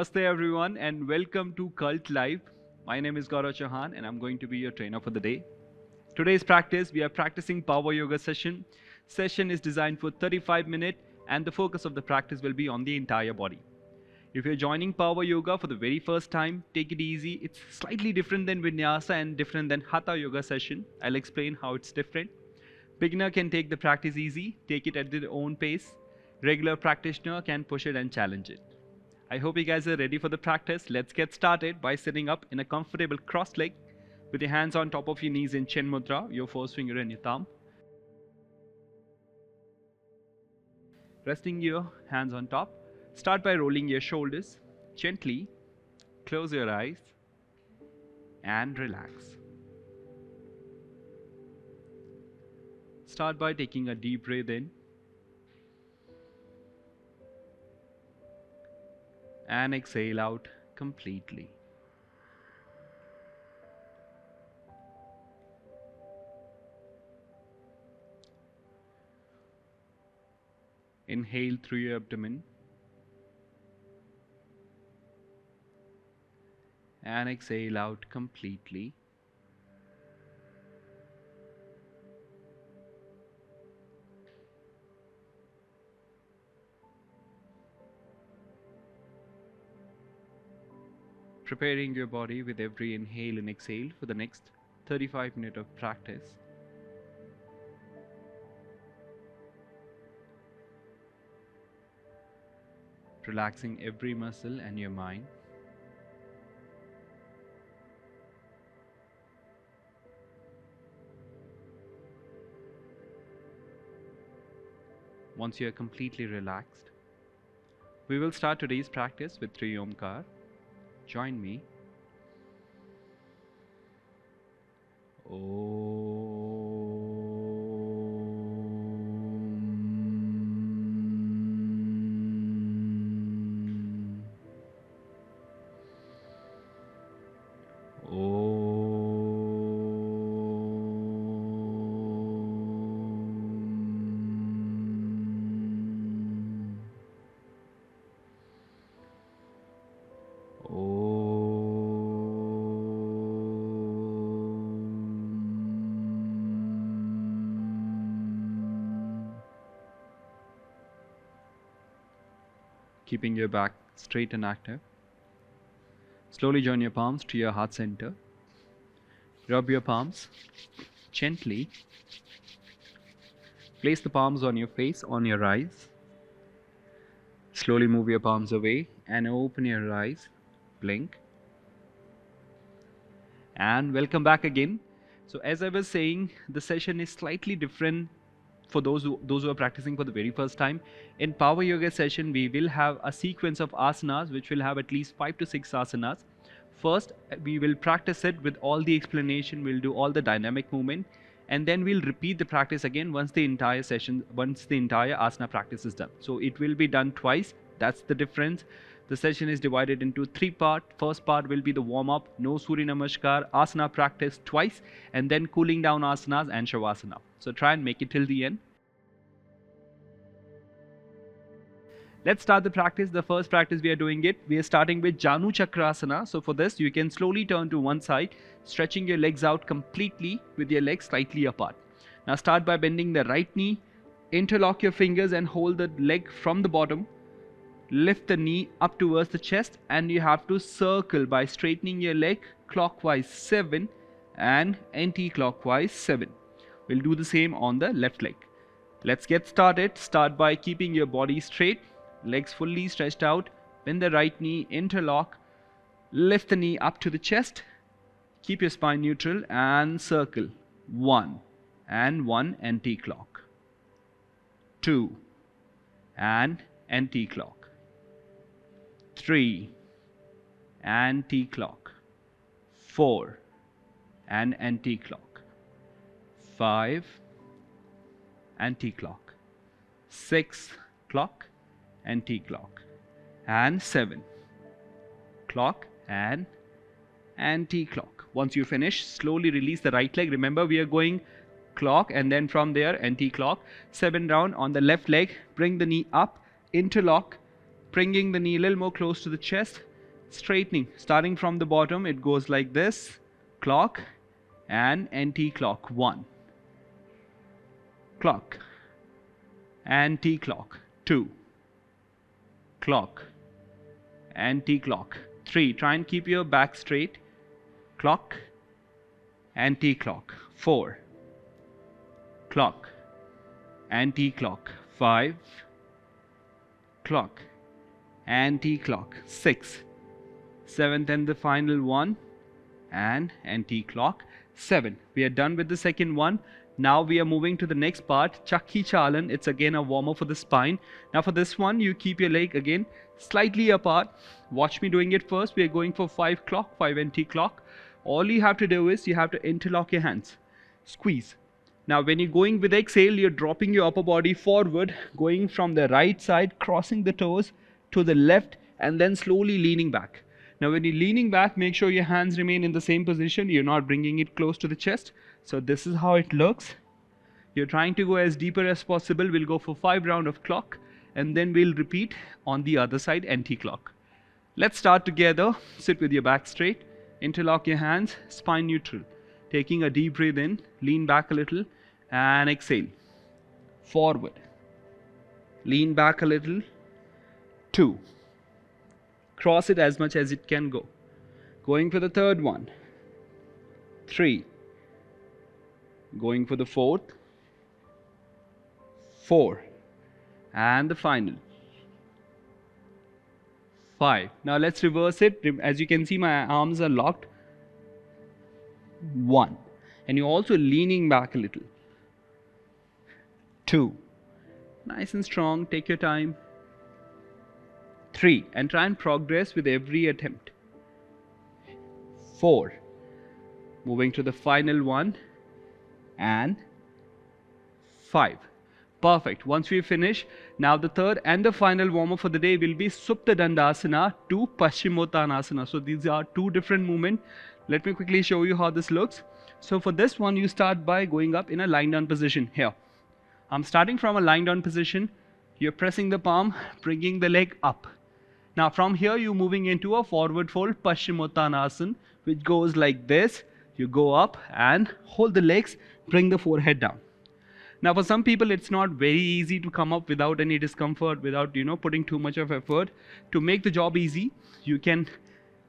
Namaste everyone and welcome to Cult Live. My name is Gaurav Chauhan and I'm going to be your trainer for the day. Today's practice, we are practicing Power Yoga session. Session is designed for 35 minutes and the focus of the practice will be on the entire body. If you're joining Power Yoga for the very first time, take it easy. It's slightly different than Vinyasa and different than Hatha Yoga session. I'll explain how it's different. Beginner can take the practice easy, take it at their own pace. Regular practitioner can push it and challenge it. I hope you guys are ready for the practice. Let's get started by sitting up in a comfortable cross leg with your hands on top of your knees in Chin Mudra, your first finger and your thumb. Resting your hands on top, start by rolling your shoulders gently, close your eyes and relax. Start by taking a deep breath in and exhale out completely. Inhale through your abdomen and exhale out completely. Preparing your body with every inhale and exhale for the next 35 minutes of practice. Relaxing every muscle and your mind. Once you are completely relaxed, we will start today's practice with 3 Omkar. Join me. Keeping your back straight and active. Slowly join your palms to your heart center. Rub your palms gently. Place the palms on your face, on your eyes. Slowly move your palms away and open your eyes. Blink. And welcome back again. So as I was saying, the session is slightly different for those who are practicing for the very first time. In Power Yoga session, we will have a sequence of asanas which will have at least 5 to 6 asanas. First, we will practice it with all the explanation, we'll do all the dynamic movement, and then we'll repeat the practice again once the entire asana practice is done. So it will be done twice, that's the difference. The session is divided into 3 parts. First part will be the warm-up, no Surya Namaskar, asana practice twice, and then cooling down asanas and Shavasana. So try and make it till the end. Let's start the practice. The first practice we are doing it. We are starting with Janu Chakrasana. So for this, you can slowly turn to one side, stretching your legs out completely with your legs slightly apart. Now start by bending the right knee, interlock your fingers and hold the leg from the bottom. Lift the knee up towards the chest and you have to circle by straightening your leg clockwise 7 and anti-clockwise 7. We'll do the same on the left leg. Let's get started. Start by keeping your body straight, legs fully stretched out. Bend the right knee, interlock, lift the knee up to the chest. Keep your spine neutral and circle. 1 and 1 anti-clock. 2 and anti-clock. 3 anti-clock. 4 and anti-clock. 5 anti-clock. 6 clock anti-clock. And 7 clock and anti-clock. Once you finish, slowly release the right leg. Remember, we are going clock and then from there anti-clock. 7 down on the left leg. Bring the knee up, interlock, bringing the knee a little more close to the chest. straightening. Starting from the bottom, it goes like this, clock and anti-clock. 1, clock, anti-clock. 2, clock, anti-clock. 3, try and keep your back straight, clock, anti-clock. 4, clock, anti-clock. 5, clock, anti-clock. 6, 7th and the final one, and anti-clock. 7. We are done with the second one. Now we are moving to the next part, Chakki Chalan. It's again a warm-up for the spine. Now for this one, you keep your leg again slightly apart. Watch me doing it first. We are going for 5 clock, 5 anti-clock. All you have to do is you have to interlock your hands. Squeeze. Now when you're going with exhale, you're dropping your upper body forward, going from the right side, crossing the toes to the left, and then slowly leaning back. Now when you're leaning back, make sure your hands remain in the same position. You're not bringing it close to the chest. So this is how it looks. You're trying to go as deeper as possible. We'll go for 5 rounds of clock, and then we'll repeat on the other side, anti-clock. Let's start together. Sit with your back straight. Interlock your hands, spine neutral. Taking a deep breath in, lean back a little, and exhale. Forward. Lean back a little. 2. Cross it as much as it can go. Going for the third one. 3. Going for the fourth. 4. And the final. 5. Now let's reverse it. As you can see, my arms are locked. 1. And you're also leaning back a little. 2. Nice and strong. Take your time. 3. And try and progress with every attempt. 4. Moving to the final one. And 5. Perfect. Once we finish, now the third and the final warm-up for the day will be Supta Dandasana to Paschimottanasana. So these are 2 different movements. Let me quickly show you how this looks. So for this one, you start by going up in a lying down position. Here, I'm starting from a lying down position. You're pressing the palm, bringing the leg up. Now from here, you're moving into a forward fold Paschimottanasana, which goes like this. You go up and hold the legs, bring the forehead down. Now for some people, it's not very easy to come up without any discomfort, without putting too much of effort. To make the job easy, you can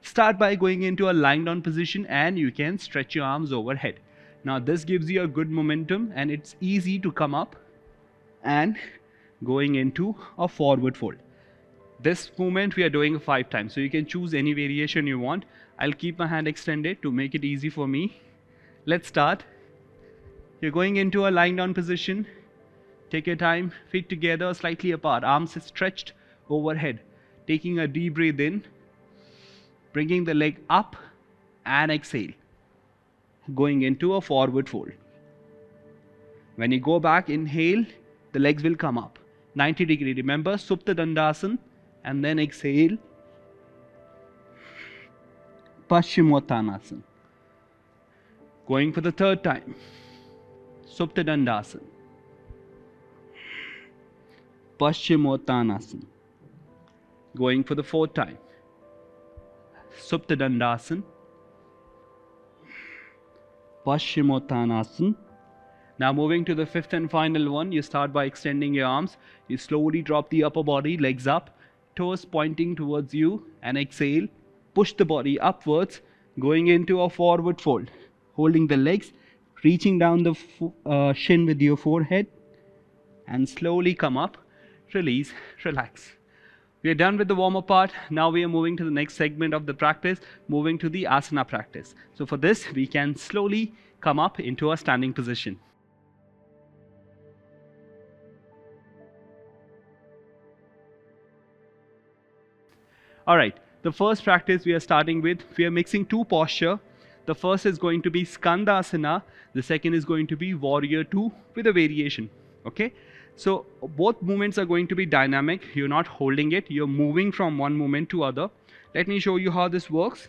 start by going into a lying down position, and you can stretch your arms overhead. Now this gives you a good momentum, and it's easy to come up and going into a forward fold. This movement we are doing 5 times, so you can choose any variation you want. I'll keep my hand extended to make it easy for me. Let's start. You're going into a lying down position. Take your time, feet together, slightly apart, arms stretched overhead. Taking a deep breath in, bringing the leg up and exhale. Going into a forward fold. When you go back, inhale, the legs will come up. 90 degree. Remember, Supta Dandasana, and then exhale. Paschimottanasana. Going for the third time. Supta Dandasana. Paschimottanasana. Going for the fourth time. Supta Dandasana. Paschimottanasana. Now moving to the fifth and final one, you start by extending your arms. You slowly drop the upper body, legs up, toes pointing towards you, and exhale. Push the body upwards, going into a forward fold. Holding the legs, reaching down the shin with your forehead, and slowly come up, release, relax. We are done with the warm-up part. Now we are moving to the next segment of the practice, moving to the asana practice. So for this, we can slowly come up into a standing position. Alright, the first practice we are starting with, we are mixing 2 postures. The first is going to be Skandasana, the second is going to be Warrior 2 with a variation. Okay, so both movements are going to be dynamic. You're not holding it, you're moving from one movement to other. Let me show you how this works.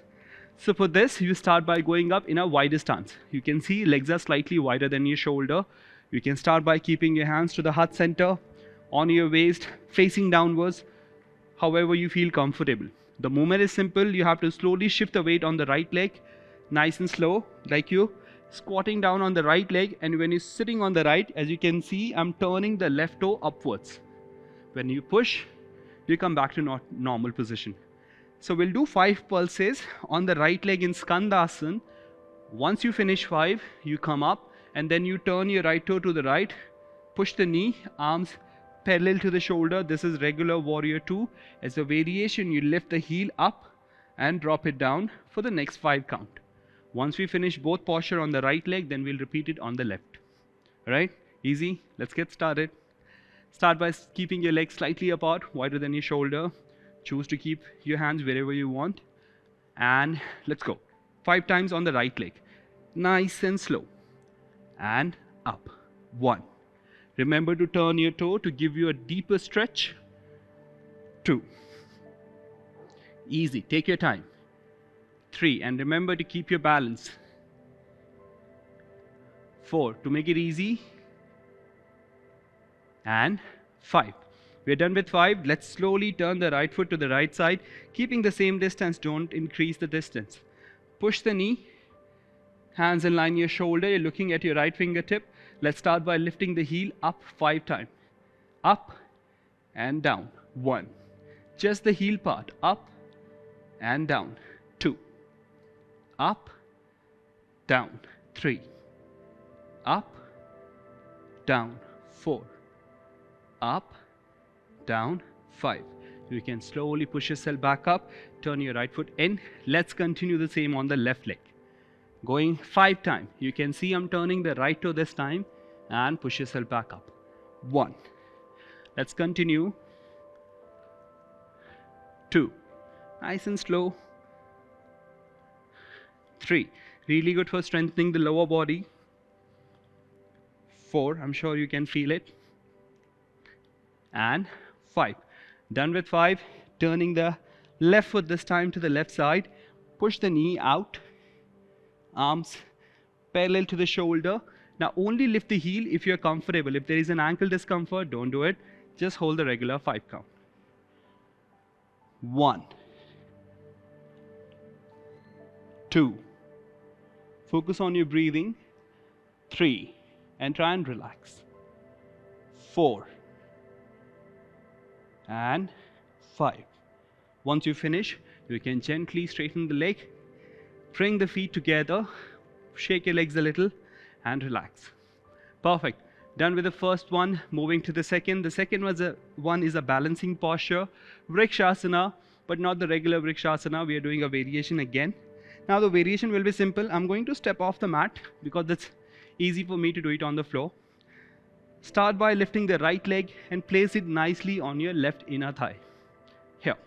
So for this, you start by going up in a wider stance. You can see legs are slightly wider than your shoulder. You can start by keeping your hands to the heart center, on your waist, facing downwards, however you feel comfortable. The movement is simple. You have to slowly shift the weight on the right leg, nice and slow, like you squatting down on the right leg, and when you're sitting on the right, as you can see, I'm turning the left toe upwards. When you push, you come back to normal position. So we'll do 5 pulses on the right leg in Skandasana. Once you finish 5, you come up and then you turn your right toe to the right, push the knee, arms parallel to the shoulder. This is regular warrior 2. As a variation, you lift the heel up and drop it down for the next 5 count. Once we finish both posture on the right leg, then we'll repeat it on the left. Alright, easy. Let's get started. Start by keeping your legs slightly apart, wider than your shoulder. Choose to keep your hands wherever you want. And let's go. 5 times on the right leg. Nice and slow. And up. 1. Remember to turn your toe to give you a deeper stretch. 2. Easy. Take your time. 3. And remember to keep your balance. 4. To make it easy. And 5. We're done with 5. Let's slowly turn the right foot to the right side, keeping the same distance. Don't increase the distance. Push the knee. Hands in line your shoulder. You're looking at your right fingertip. Let's start by lifting the heel up 5 times. Up and down. 1. Just the heel part. Up and down. 2. Up, down. 3. Up, down. 4. Up, down. 5. You can slowly push yourself back up. Turn your right foot in. Let's continue the same on the left leg. Going 5 times. You can see I'm turning the right toe this time and push yourself back up. 1. Let's continue. 2. Nice and slow. 3. Really good for strengthening the lower body. 4. I'm sure you can feel it. And 5. Done with 5. Turning the left foot this time to the left side. Push the knee out. Arms parallel to the shoulder. Now only lift the heel if you're comfortable. If there is an ankle discomfort, don't do it. Just hold the regular 5 count. 1. 2. Focus on your breathing. 3. And try and relax. 4. And 5. Once you finish, you can gently straighten the leg, bring the feet together, shake your legs a little, and relax. Perfect. Done with the first one, moving to the second. The second one is a balancing posture, Vrikshasana, but not the regular Vrikshasana. We are doing a variation again. Now the variation will be simple. I'm going to step off the mat because it's easy for me to do it on the floor. Start by lifting the right leg and place it nicely on your left inner thigh. Here.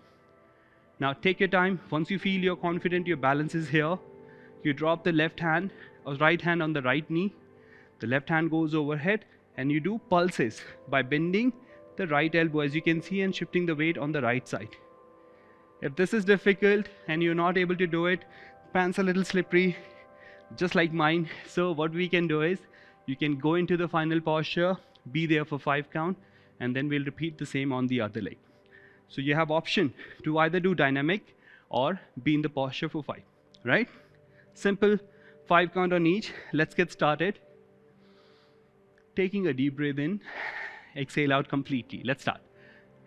Now take your time. Once you feel you're confident, your balance is here. You drop the left hand or right hand on the right knee. The left hand goes overhead and you do pulses by bending the right elbow, as you can see, and shifting the weight on the right side. If this is difficult and you're not able to do it, pants a little slippery, just like mine. So what we can do is, you can go into the final posture, be there for 5 count, and then we'll repeat the same on the other leg. So you have option to either do dynamic or be in the posture for 5, right? Simple, 5 count on each. Let's get started. Taking a deep breath in, exhale out completely. Let's start.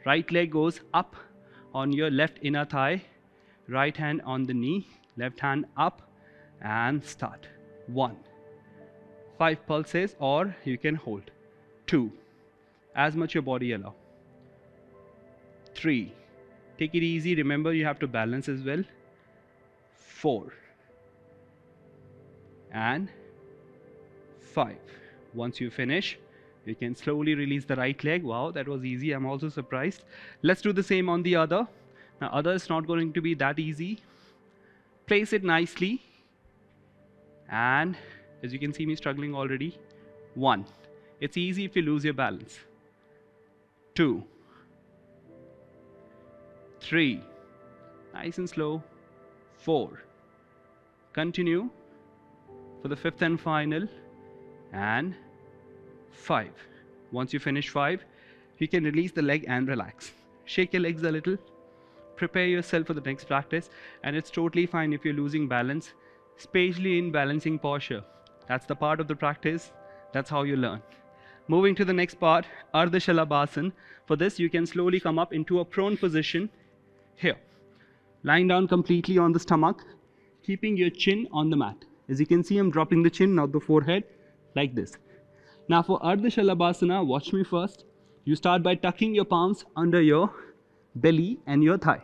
Right leg goes up on your left inner thigh, right hand on the knee, left hand up, and start. 1. 5 pulses, or you can hold. 2. As much your body allow. 3. Take it easy. Remember, you have to balance as well. 4. And 5. Once you finish, you can slowly release the right leg. Wow, that was easy. I'm also surprised. Let's do the same on the other. Now, other is not going to be that easy. Place it nicely. And as you can see me struggling already. 1. It's easy if you lose your balance. 2. 3. Nice and slow. 4. Continue for the 5th and final. And 5. Once you finish 5, you can release the leg and relax. Shake your legs a little. prepare yourself for the next practice, and it's totally fine if you're losing balance, especially in balancing posture. That's the part of the practice. That's how you learn. Moving to the next part, Ardha Shalabhasana. For this, you can slowly come up into a prone position here. Lying down completely on the stomach, keeping your chin on the mat. As you can see, I'm dropping the chin, not the forehead, like this. Now for Ardha Shalabhasana, watch me first. You start by tucking your palms under your belly and your thigh,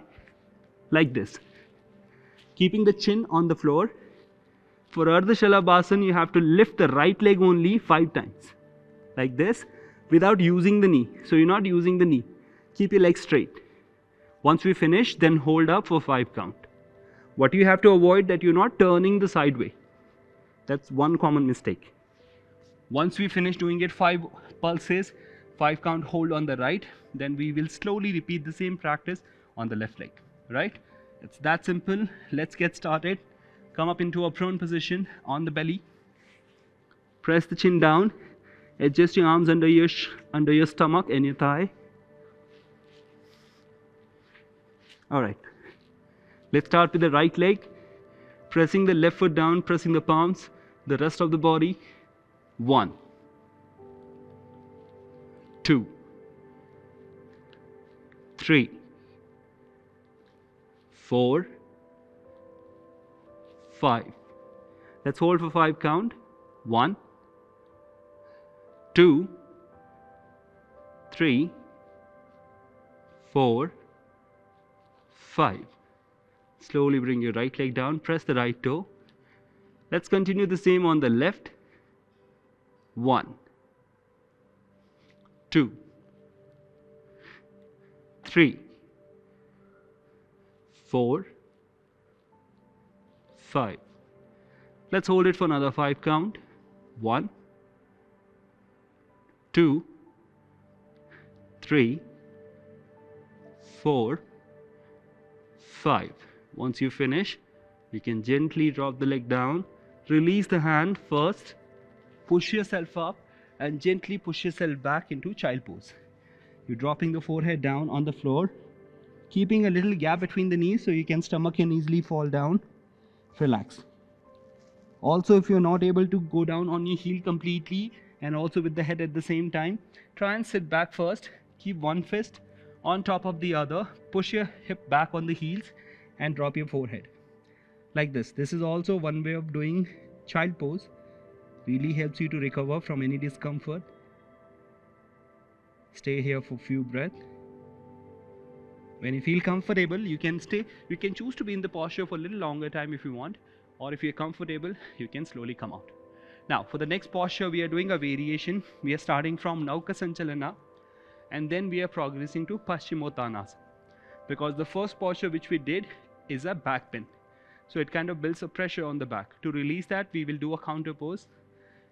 like this. Keeping the chin on the floor. For Ardha Shalabhasana, you have to lift the right leg only 5 times. Like this, without using the knee. So you're not using the knee. Keep your legs straight. Once we finish, then hold up for 5 count. What you have to avoid that you're not turning the side way. That's one common mistake. Once we finish doing it 5 pulses, 5 count hold on the right, then we will slowly repeat the same practice on the left leg. Right? It's that simple. Let's get started. Come up into a prone position on the belly. Press the chin down. Adjust your arms under your stomach and your thigh. Alright. Let's start with the right leg. Pressing the left foot down, pressing the palms, the rest of the body. 1, 2, 3, 4, 5. Let's hold for 5 count. 1, 2, 3, 4, 5. Slowly bring your right leg down, press the right toe. Let's continue the same on the left. 1, 2, 3, 4, 5. Let's hold it for another 5 count. 1, 2, 3, 4, 5. Once you finish, you can gently drop the leg down. Release the hand first. Push yourself up and gently push yourself back into child pose. You're dropping the forehead down on the floor, keeping a little gap between the knees so your stomach can easily fall down. Relax. Also, if you're not able to go down on your heel completely and also with the head at the same time, try and sit back first. Keep one fist on top of the other. Push your hip back on the heels and drop your forehead. Like this. This is also one way of doing child pose. Really helps you to recover from any discomfort. Stay here for a few breaths. When you feel comfortable, you can stay. You can choose to be in the posture for a little longer time if you want, or if you're comfortable, you can slowly come out. Now, for the next posture, we are doing a variation. We are starting from Nauka Sanchalana, and then we are progressing to Paschimottanasana. Because the first posture which we did is a back bend. So it kind of builds a pressure on the back. To release that, we will do a counter pose.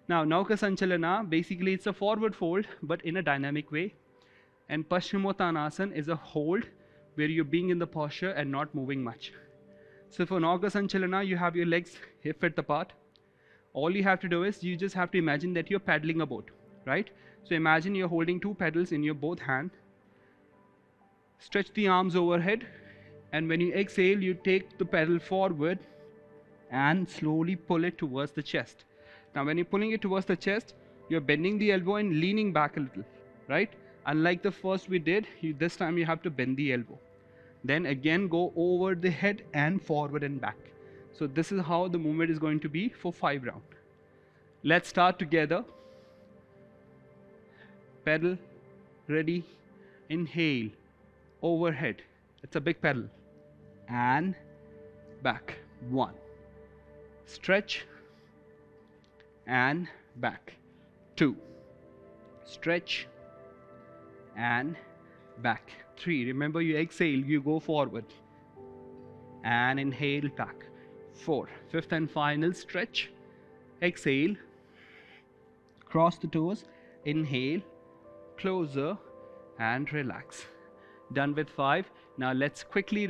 Now, Nauka Sanchalana, basically it's a forward fold, but in a dynamic way. And Paschimottanasana is a hold where you're being in the posture and not moving much. So for Nauka Sanchalana, you have your legs hip width apart. All you have to do is, you just have to imagine that you're paddling a boat, right? So imagine you're holding 2 pedals in your both hands. Stretch the arms overhead, and when you exhale, you take the pedal forward and slowly pull it towards the chest. Now when you're pulling it towards the chest, you're bending the elbow and leaning back a little, right? Unlike the first we did, this time you have to bend the elbow. Then again go over the head and forward and back. So this is how the movement is going to be for 5 rounds. Let's start together. Pedal, ready, inhale, overhead. It's a big pedal. And back. 1. Stretch. And back. 2. Stretch and back. 3. Remember, you exhale, you go forward and inhale back. 4. Fifth and final, stretch, exhale, cross the toes, inhale, closer and relax. Done with 5. Now let's quickly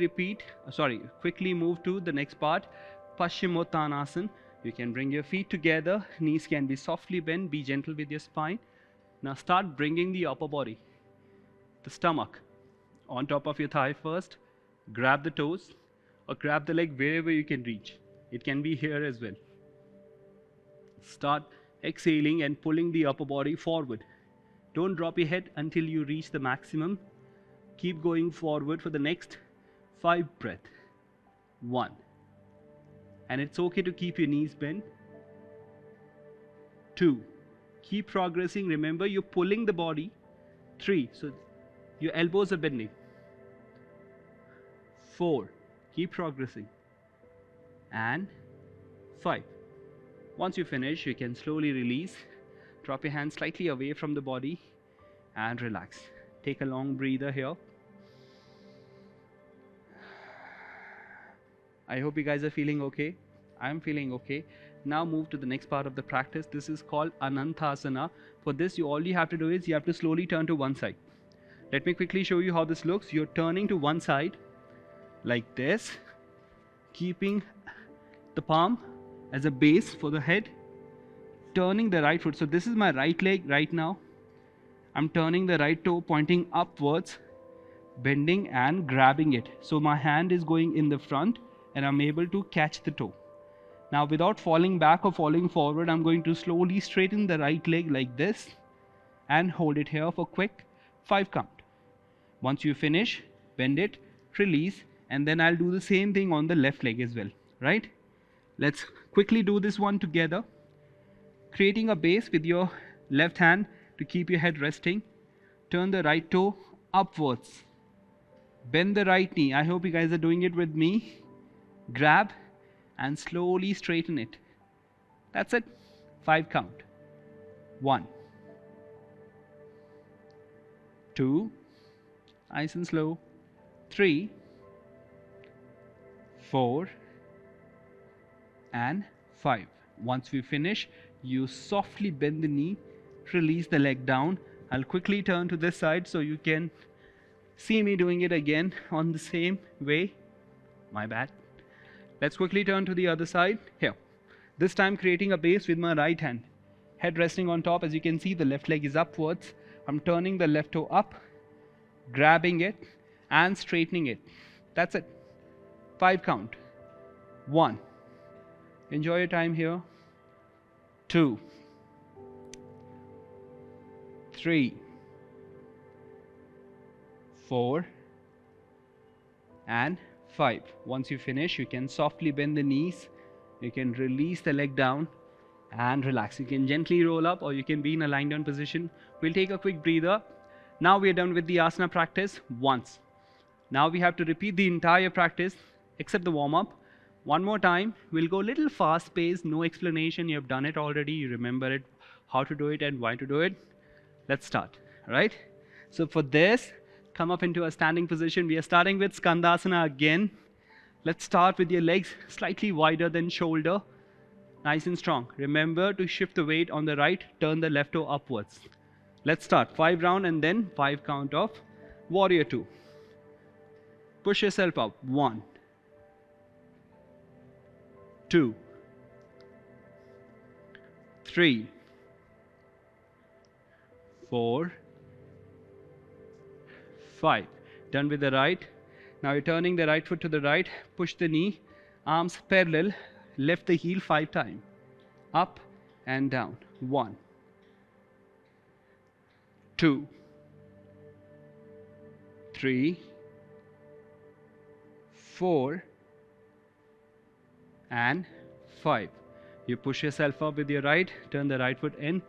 move to the next part, Paschimottanasana. You can bring your feet together, knees can be softly bent, be gentle with your spine. Now start bringing the upper body, the stomach, on top of your thigh first, Grab the toes or grab the leg wherever you can reach. It can be here as well. Start exhaling and pulling the upper body forward. Don't drop your head until you reach the maximum. Keep going forward for the next 5 breaths. 1. And it's okay to keep your knees bent. 2. Keep progressing. Remember, you're pulling the body. 3. So your elbows are bending. 4. Keep progressing. And 5. Once you finish, you can slowly release. Drop your hands slightly away from the body and relax. Take a long breather here. I hope you guys are feeling okay. I'm feeling okay. Now move to the next part of the practice. This is called Ananthasana. For this, all you have to do is you have to slowly turn to one side. Let me quickly show you how this looks. You're turning to one side like this, keeping the palm as a base for the head, turning the right foot. So this is my right leg right now. I'm turning the right toe, pointing upwards, bending and grabbing it. So my hand is going in the front and I'm able to catch the toe. Now without falling back or falling forward, I'm going to slowly straighten the right leg like this and hold it here for quick 5 count. Once you finish, bend it, release, and then I'll do the same thing on the left leg as well, right? Let's quickly do this one together. Creating a base with your left hand to keep your head resting. Turn the right toe upwards. Bend the right knee. I hope you guys are doing it with me. Grab and slowly straighten it. That's it. 5 count. 1, 2, nice and slow. 3, 4, and 5. Once we finish, you softly bend the knee, release the leg down. I'll quickly turn to this side so you can see me doing it again on the same way. My bad. Let's quickly turn to the other side. Here. This time creating a base with my right hand. Head resting on top. As you can see, the left leg is upwards. I'm turning the left toe up, grabbing it and straightening it. That's it. 5 count. 1. Enjoy your time here. 2, 3, 4, and 5. Once you finish, you can softly bend the knees. You can release the leg down and relax. You can gently roll up or you can be in a lying down position. We'll take a quick breather. Now we are done with the asana practice once. Now we have to repeat the entire practice except the warm-up. One more time. We'll go a little fast paced, no explanation. You have done it already. You remember it, how to do it and why to do it. Let's start, right? So for this, come up into a standing position. We are starting with Skandasana again. Let's start with your legs slightly wider than shoulder. Nice and strong. Remember to shift the weight on the right, turn the left toe upwards. Let's start. 5 round and then 5 count of Warrior 2. Push yourself up. 1, 2, 3, 4, 5. Done with the right. Now you're turning the right foot to the right. Push the knee. Arms parallel. Lift the heel 5 times. Up and down. 1, 2, 3, 4, and 5. You push yourself up with your right, turn the right foot in.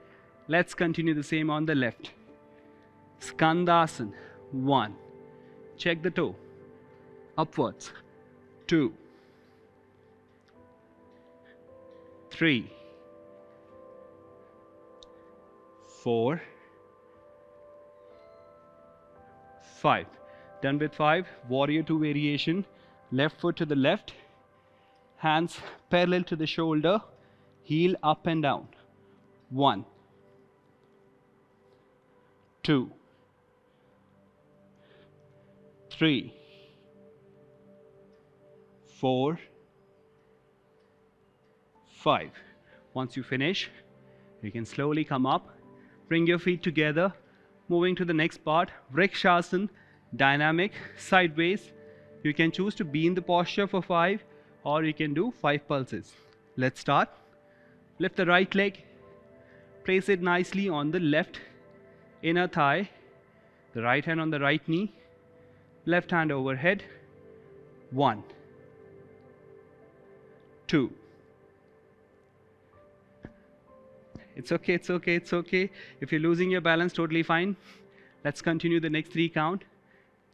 Let's continue the same on the left. Skandasana. 1. Check the toe. Upwards. 2, 3, 4, 5. Done with 5. Warrior 2 variation. Left foot to the left. Hands parallel to the shoulder. Heel up and down. 1, 2, 3, 4, 5. Once you finish, you can slowly come up. Bring your feet together. Moving to the next part. Vrikshasana. Dynamic. Sideways. You can choose to be in the posture for 5, or you can do 5 pulses. Let's start. Lift the right leg. Place it nicely on the left inner thigh. The right hand on the right knee. Left hand overhead. 1, 2. It's okay, it's okay, it's okay. If you're losing your balance, totally fine. Let's continue the next 3 count.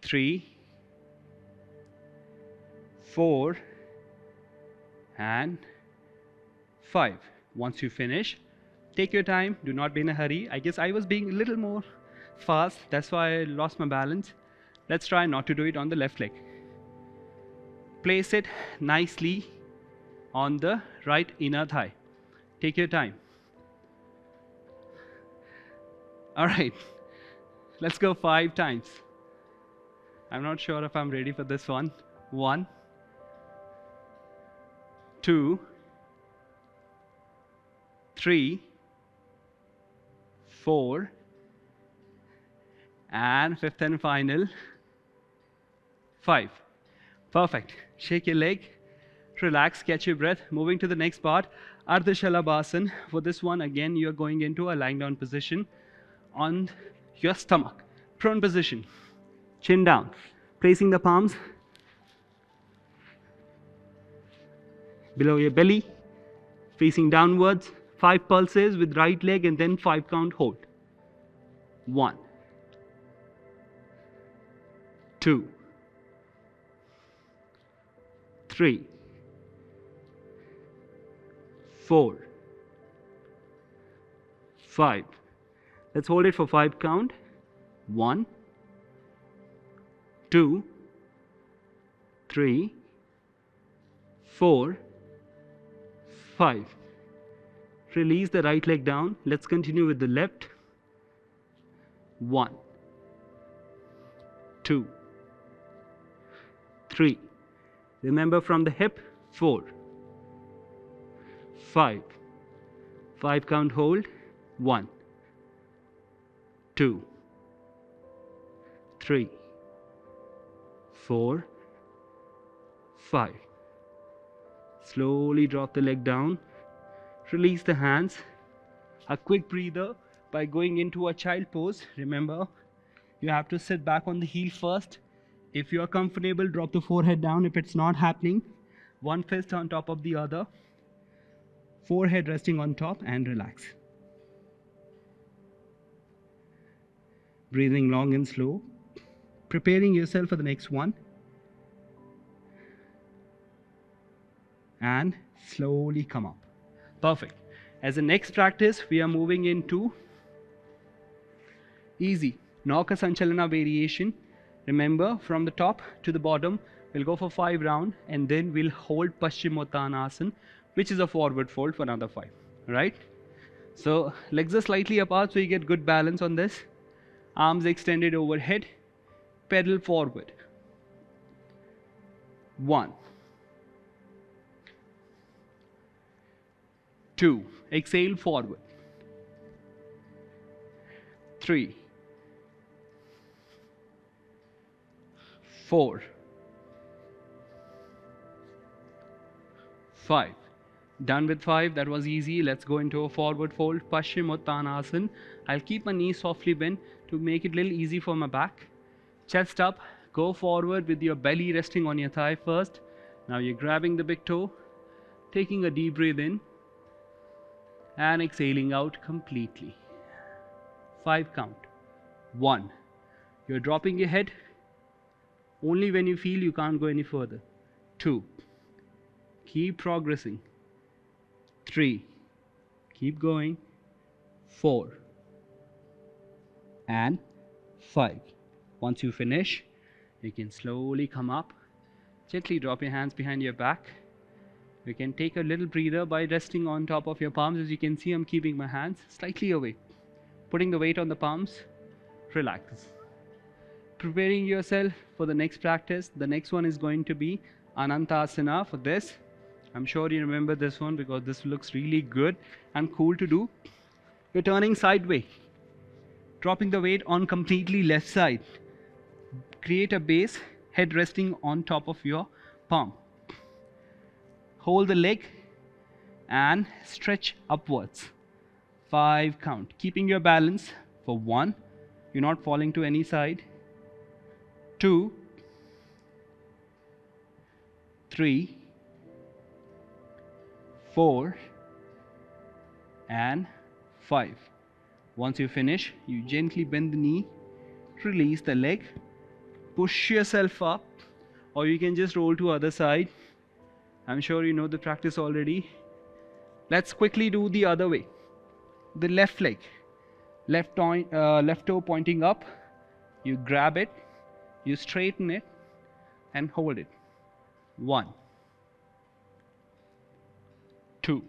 3, 4, and 5. Once you finish, take your time. Do not be in a hurry. I guess I was being a little more fast. That's why I lost my balance. Let's try not to do it on the left leg. Place it nicely on the right inner thigh. Take your time. Alright, let's go 5 times. I'm not sure if I'm ready for this one. 1, 2, 3, 4, and 5th and final, 5. Perfect. Shake your leg, relax, catch your breath. Moving to the next part, Ardha Shalabhasana. For this one, again, you are going into a lying down position on your stomach. Prone position, chin down, placing the palms below your belly, facing downwards. 5 pulses with right leg and then 5 count hold. 1, 2, 3, 4, 5. Let's hold it for 5 count. 1, 2, 3, 4, 5. Release the right leg down. Let's continue with the left. 1, 2, 3. Remember from the hip. 4, 5. 5 count hold. 1, 2, 3, 4, 5. Slowly drop the leg down. Release the hands. A quick breather by going into a child pose. Remember, you have to sit back on the heel first. If you are comfortable, drop the forehead down. If it's not happening, one fist on top of the other. Forehead resting on top and relax. Breathing long and slow. Preparing yourself for the next one. And slowly come up. Perfect. As the next practice, we are moving into easy Nauka Sanchalana Variation. Remember, from the top to the bottom, we'll go for 5 rounds and then we'll hold Paschimottanasana, which is a forward fold for another 5. Right? So legs are slightly apart so you get good balance on this. Arms extended overhead. Pedal forward. 1, 2. Exhale forward. 3, 4, 5. Done with 5. That was easy. Let's go into a forward fold. Paschimottanasana. I'll keep my knees softly bent to make it a little easy for my back. Chest up. Go forward with your belly resting on your thigh first. Now you're grabbing the big toe. Taking a deep breath in. And exhaling out completely. 5 count. 1. You're dropping your head. Only when you feel you can't go any further. 2. Keep progressing. 3. Keep going. 4. And 5. Once you finish, you can slowly come up. Gently drop your hands behind your back. You can take a little breather by resting on top of your palms. As you can see, I'm keeping my hands slightly away. Putting the weight on the palms. Relax. Preparing yourself for the next practice. The next one is going to be Ananthasana. For this, I'm sure you remember this one because this looks really good and cool to do. You're turning sideways. Dropping the weight on completely left side. Create a base head resting on top of your palm. Hold the leg and stretch upwards. 5 count, keeping your balance for 1. You're not falling to any side. 2, 3, 4, and 5. Once you finish, you gently bend the knee, release the leg, push yourself up, or you can just roll to other side. I'm sure you know the practice already. Let's quickly do the other way. The left leg, left toe pointing up, you grab it, you straighten it and hold it. 1, 2,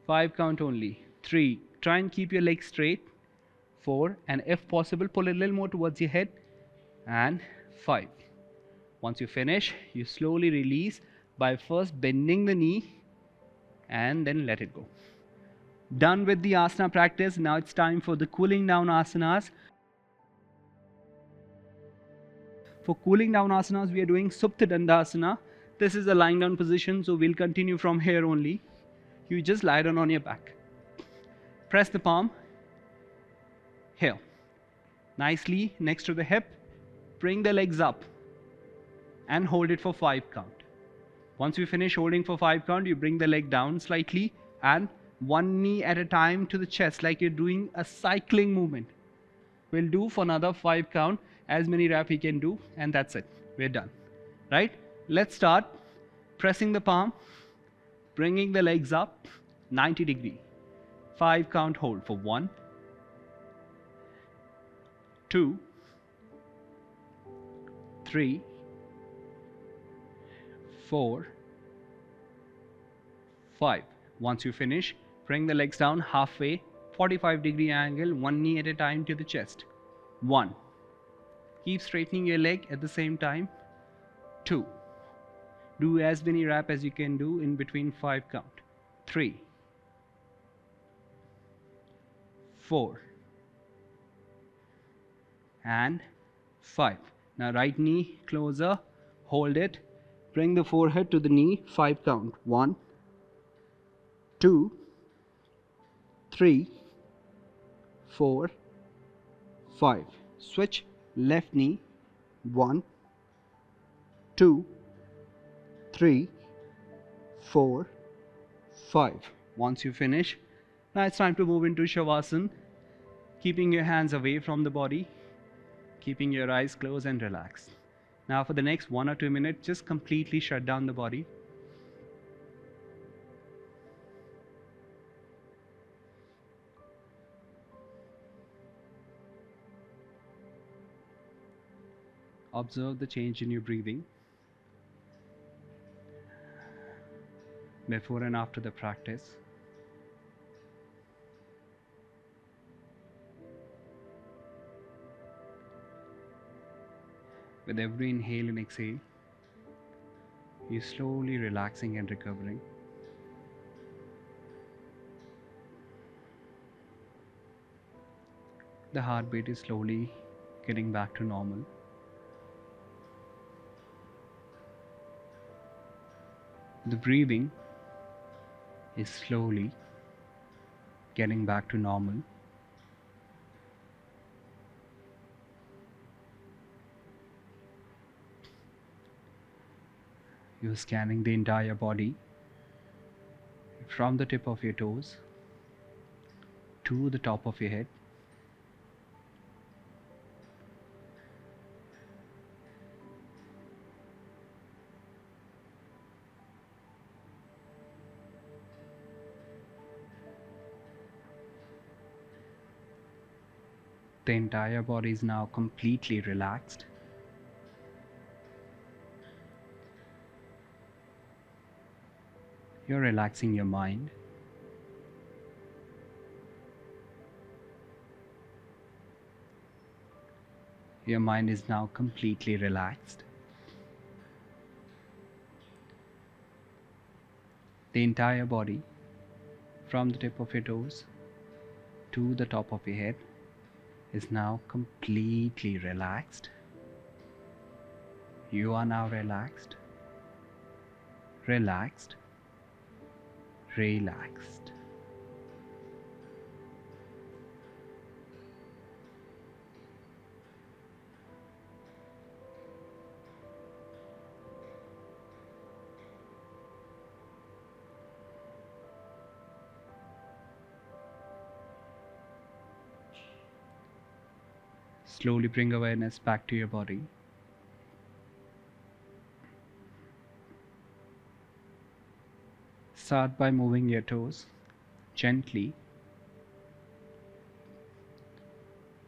5 count only. 3, try and keep your legs straight. 4, and if possible pull a little more towards your head. And 5. Once you finish, you slowly release by first bending the knee and then let it go. Done with the asana practice. Now it's time for the cooling down asanas. For cooling down asanas, we are doing Supta Dandasana. This is a lying down position, so we'll continue from here only. You just lie down on your back. Press the palm here, nicely next to the hip. Bring the legs up and hold it for 5 count. Once you finish holding for 5 count, you bring the leg down slightly and one knee at a time to the chest, like you're doing a cycling movement. We'll do for another 5 count, as many reps you can do, and that's it. We're done. Right? Let's start. Pressing the palm, bringing the legs up 90 degree. 5 count hold for 1, 2, 3, 4, 5. Once you finish, bring the legs down halfway, 45 degree angle, one knee at a time to the chest. 1. Keep straightening your leg at the same time. 2. Do as many reps as you can do in between 5 count. 3, 4, and 5. Now right knee closer, hold it, bring the forehead to the knee, 5 count. 1, 2, 3, 4, 5. Switch left knee. 1, 2, 3, 4, 5. Once you finish, now it's time to move into Savasana. Keeping your hands away from the body, keeping your eyes closed and relaxed. Now for the next 1 or 2 minutes, just completely shut down the body. Observe the change in your breathing before and after the practice. With every inhale and exhale, you're slowly relaxing and recovering. The heartbeat is slowly getting back to normal. The breathing is slowly getting back to normal. You're scanning the entire body from the tip of your toes to the top of your head. The entire body is now completely relaxed. You're relaxing your mind. Your mind is now completely relaxed. The entire body, from the tip of your toes to the top of your head, is now completely relaxed. You are now relaxed, relaxed, relaxed. Slowly bring awareness back to your body. Start by moving your toes gently.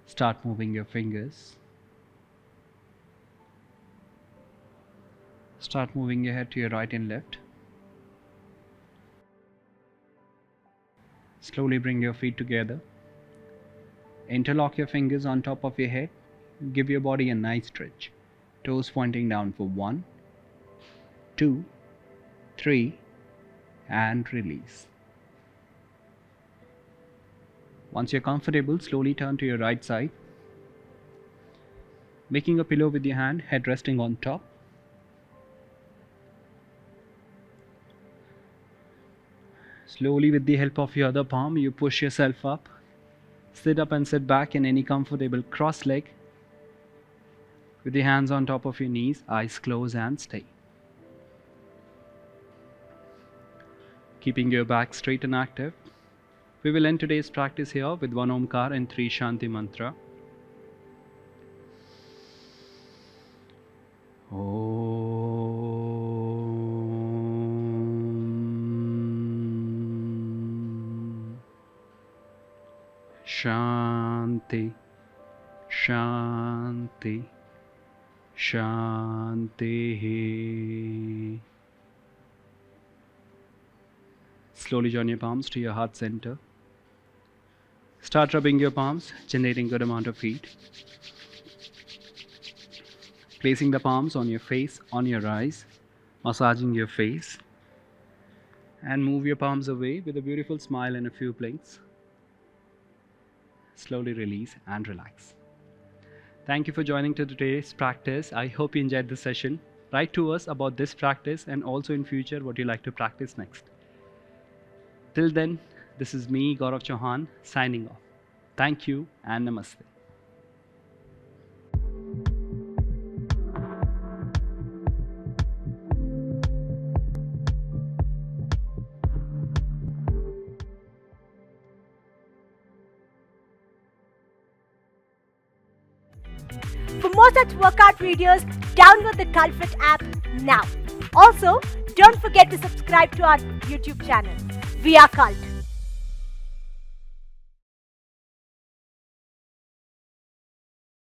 Start moving your fingers. Start moving your head to your right and left. Slowly bring your feet together. Interlock your fingers on top of your head. Give your body a nice stretch. Toes pointing down for 1, 2, 3, and release. Once you're comfortable, slowly turn to your right side. Making a pillow with your hand, head resting on top. Slowly, with the help of your other palm, you push yourself up. Sit up and sit back in any comfortable cross leg. With your hands on top of your knees, eyes closed and stay. Keeping your back straight and active. We will end today's practice here with 1 Omkar and 3 Shanti mantra. Shanti, Shanti, Shanti. Slowly join your palms to your heart center. Start rubbing your palms, generating good amount of heat. Placing the palms on your face, on your eyes, massaging your face. And move your palms away with a beautiful smile and a few blinks. Slowly release and relax. Thank you for joining to today's practice. I hope you enjoyed this session. Write to us about this practice and also in future what you like to practice next. Till then, this is me, Gaurav Chauhan, signing off. Thank you and namaste. For more such workout videos, download the CultFit app now. Also, don't forget to subscribe to our YouTube channel. We are Cult.